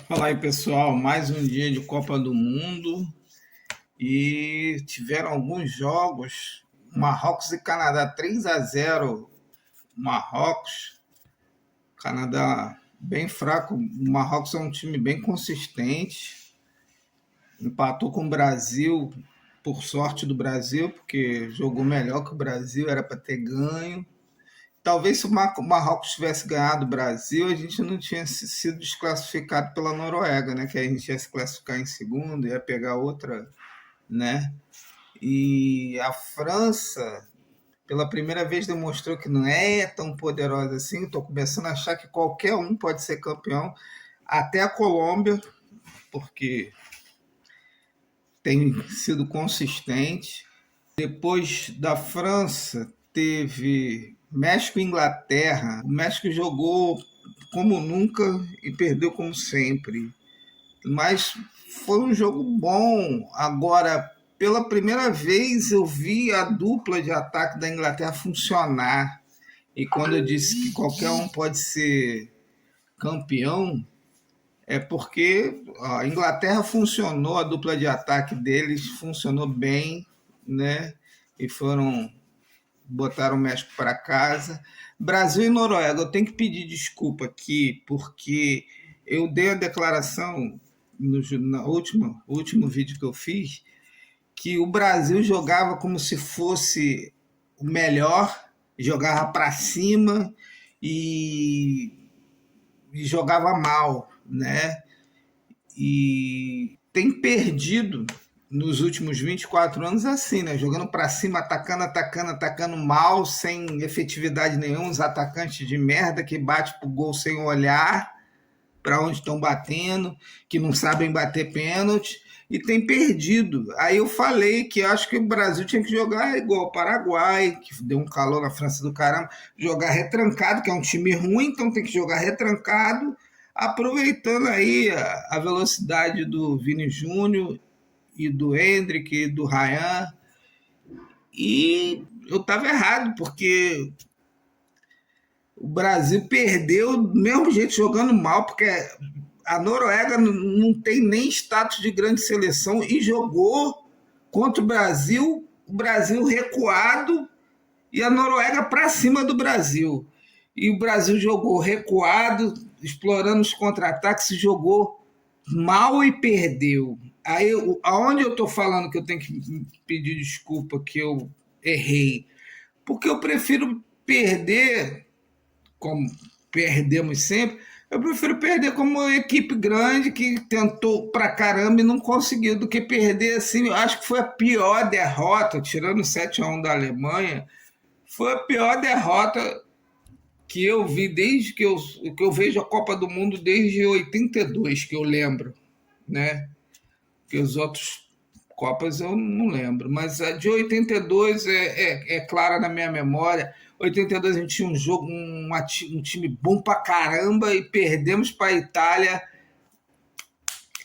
Fala aí, pessoal. Mais um dia de Copa do Mundo e tiveram alguns jogos. Marrocos e Canadá 3-0. Marrocos, Canadá bem fraco. O Marrocos é um time bem consistente. Empatou com o Brasil, por sorte do Brasil, porque jogou melhor que o Brasil, era para ter ganho. Talvez se o Marrocos tivesse ganhado o Brasil, a gente não tinha sido desclassificado pela Noruega, né? Que a gente ia se classificar em segundo, ia pegar outra, né? E a França, pela primeira vez, demonstrou que não é tão poderosa assim. Estou começando a achar que qualquer um pode ser campeão, até a Colômbia, porque tem sido consistente. Depois da França, teve México e Inglaterra. O México jogou como nunca e perdeu como sempre. Mas foi um jogo bom. Agora, pela primeira vez, eu vi a dupla de ataque da Inglaterra funcionar. E quando eu disse que qualquer um pode ser campeão, é porque a Inglaterra funcionou, a dupla de ataque deles funcionou bem, né? E botaram o México para casa. Brasil e Noruega, eu tenho que pedir desculpa aqui, porque eu dei a declaração no último vídeo que eu fiz, que o Brasil jogava como se fosse o melhor, jogava para cima e jogava mal, né? E tem perdido nos últimos 24 anos assim, né? Jogando para cima, atacando mal, sem efetividade nenhuma, os atacantes de merda que bate pro gol sem olhar para onde estão batendo, que não sabem bater pênalti e tem perdido. Aí eu falei que acho que o Brasil tinha que jogar igual o Paraguai, que deu um calor na França do caramba, jogar retrancado, que é um time ruim, então tem que jogar retrancado, aproveitando aí a velocidade do Vini Júnior e do Hendrick e do Ryan. E eu estava errado, porque o Brasil perdeu do mesmo jeito jogando mal, porque a Noruega não tem nem status de grande seleção e jogou contra o Brasil recuado e a Noruega para cima do Brasil. E o Brasil jogou recuado, explorando os contra-ataques, jogou mal e perdeu. Aí, aonde eu estou falando que eu tenho que pedir desculpa que eu errei? Porque eu prefiro perder, como perdemos sempre, eu prefiro perder como uma equipe grande que tentou pra caramba e não conseguiu, do que perder assim. Eu acho que foi a pior derrota, tirando o 7-1 da Alemanha, foi a pior derrota que eu vi desde que eu vejo a Copa do Mundo desde 82, que eu lembro, né? Que os outros Copas eu não lembro, mas a de 82 é clara na minha memória. 82 a gente tinha um jogo, um time bom pra caramba e perdemos para a Itália,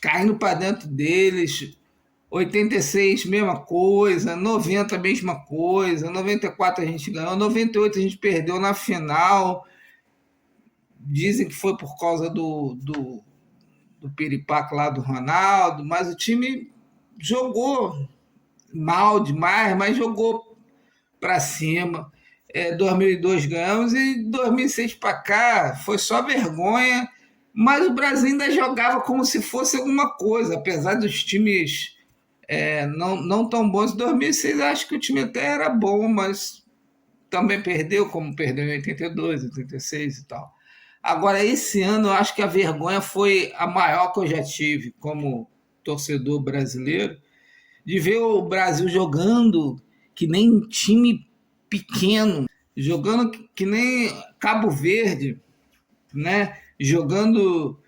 caindo para dentro deles. 86, mesma coisa. 90, mesma coisa. 94 a gente ganhou. 98 a gente perdeu na final. Dizem que foi por causa do piripaque lá do Ronaldo, mas o time jogou mal demais, mas jogou para cima. 2002 ganhamos e 2006 para cá foi só vergonha, mas o Brasil ainda jogava como se fosse alguma coisa, apesar dos times não tão bons. Em 2006 acho que o time até era bom, mas também perdeu, como perdeu em 82, 86 e tal. Agora, esse ano, eu acho que a vergonha foi a maior que eu já tive como torcedor brasileiro, de ver o Brasil jogando que nem time pequeno, jogando que nem Cabo Verde, né? Jogando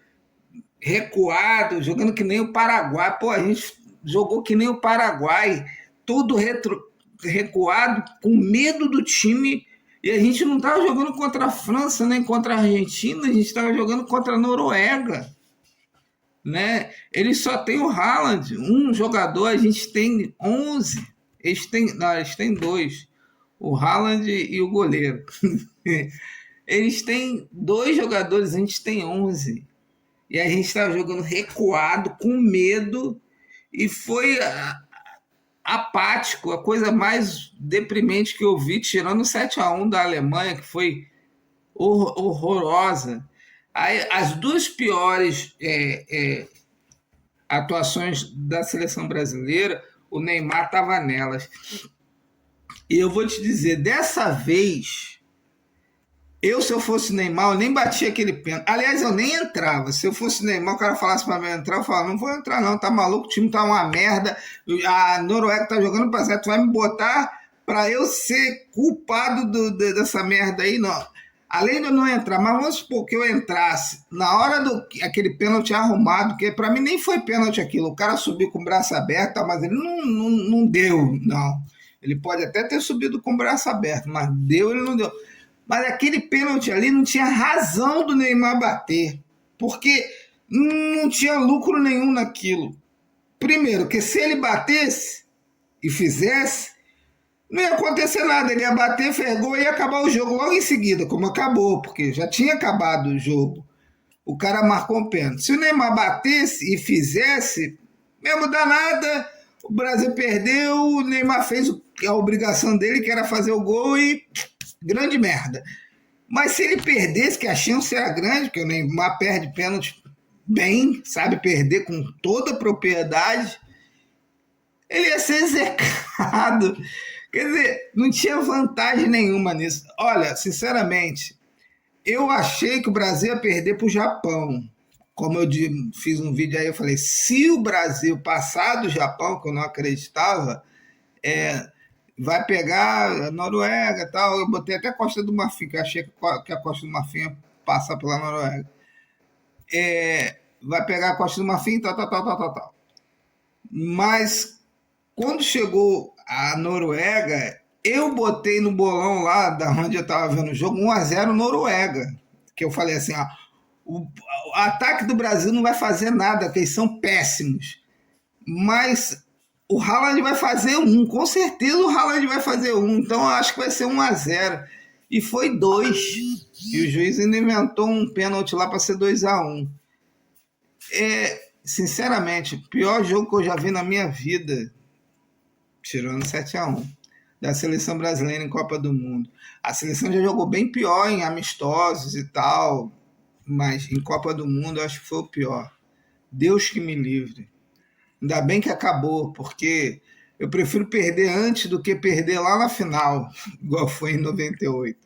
recuado, jogando que nem o Paraguai. Pô, a gente jogou que nem o Paraguai, tudo recuado, com medo do time. E a gente não estava jogando contra a França nem contra a Argentina, a gente estava jogando contra a Noruega. Né? Eles só têm o Haaland, um jogador, a gente tem 11. Eles têm dois, o Haaland e o goleiro. Eles têm dois jogadores, a gente tem 11. e a gente estava jogando recuado, com medo, e foi apático, a coisa mais deprimente que eu vi, tirando o 7-1 da Alemanha, que foi horrorosa. Aí, as duas piores atuações da seleção brasileira, o Neymar estava nelas. E eu vou te dizer, dessa vez, se eu fosse Neymar, eu nem batia aquele pênalti. Aliás, eu nem entrava. Se eu fosse Neymar, o cara falasse para mim entrar, eu falava, não vou entrar não, tá maluco, o time tá uma merda, a Noruega tá jogando pra certo, tu vai me botar para eu ser culpado dessa merda aí? Não. Além de eu não entrar, mas vamos supor que eu entrasse na hora do aquele pênalti arrumado, que para mim nem foi pênalti aquilo, o cara subiu com o braço aberto, mas ele não deu, não. Ele pode até ter subido com o braço aberto, mas deu, ele não deu. Mas aquele pênalti ali não tinha razão do Neymar bater, porque não tinha lucro nenhum naquilo. Primeiro, que se ele batesse e fizesse, não ia acontecer nada, ele ia bater, fez gol e ia acabar o jogo logo em seguida, como acabou, porque já tinha acabado o jogo. O cara marcou um pênalti. Se o Neymar batesse e fizesse, não ia mudar nada, o Brasil perdeu, o Neymar fez a obrigação dele, que era fazer o gol, e grande merda. Mas se ele perdesse, que a chance era grande, porque o Neymar perde pênalti bem, sabe perder com toda a propriedade, ele ia ser execrado. Quer dizer, não tinha vantagem nenhuma nisso. Olha, sinceramente, eu achei que o Brasil ia perder para o Japão. Como eu fiz um vídeo aí, eu falei, se o Brasil passar do Japão, que eu não acreditava, vai pegar a Noruega e tal. Eu botei até a Costa do Marfim, que eu achei que a Costa do Marfim ia passar pela Noruega. Vai pegar a Costa do Marfim, tal. Mas quando chegou a Noruega, eu botei no bolão lá, da onde eu estava vendo o jogo, 1-0 Noruega. Que eu falei assim, o ataque do Brasil não vai fazer nada, porque eles são péssimos. Mas o Haaland vai fazer com certeza o Haaland vai fazer então eu acho que vai ser 1-0. E foi 2. E o juiz ainda inventou um pênalti lá para ser 2-1. Sinceramente, o pior jogo que eu já vi na minha vida, tirando 7-1, da seleção brasileira em Copa do Mundo. A seleção já jogou bem pior em amistosos e tal, mas em Copa do Mundo eu acho que foi o pior. Deus que me livre. Ainda bem que acabou, porque eu prefiro perder antes do que perder lá na final, igual foi em 98.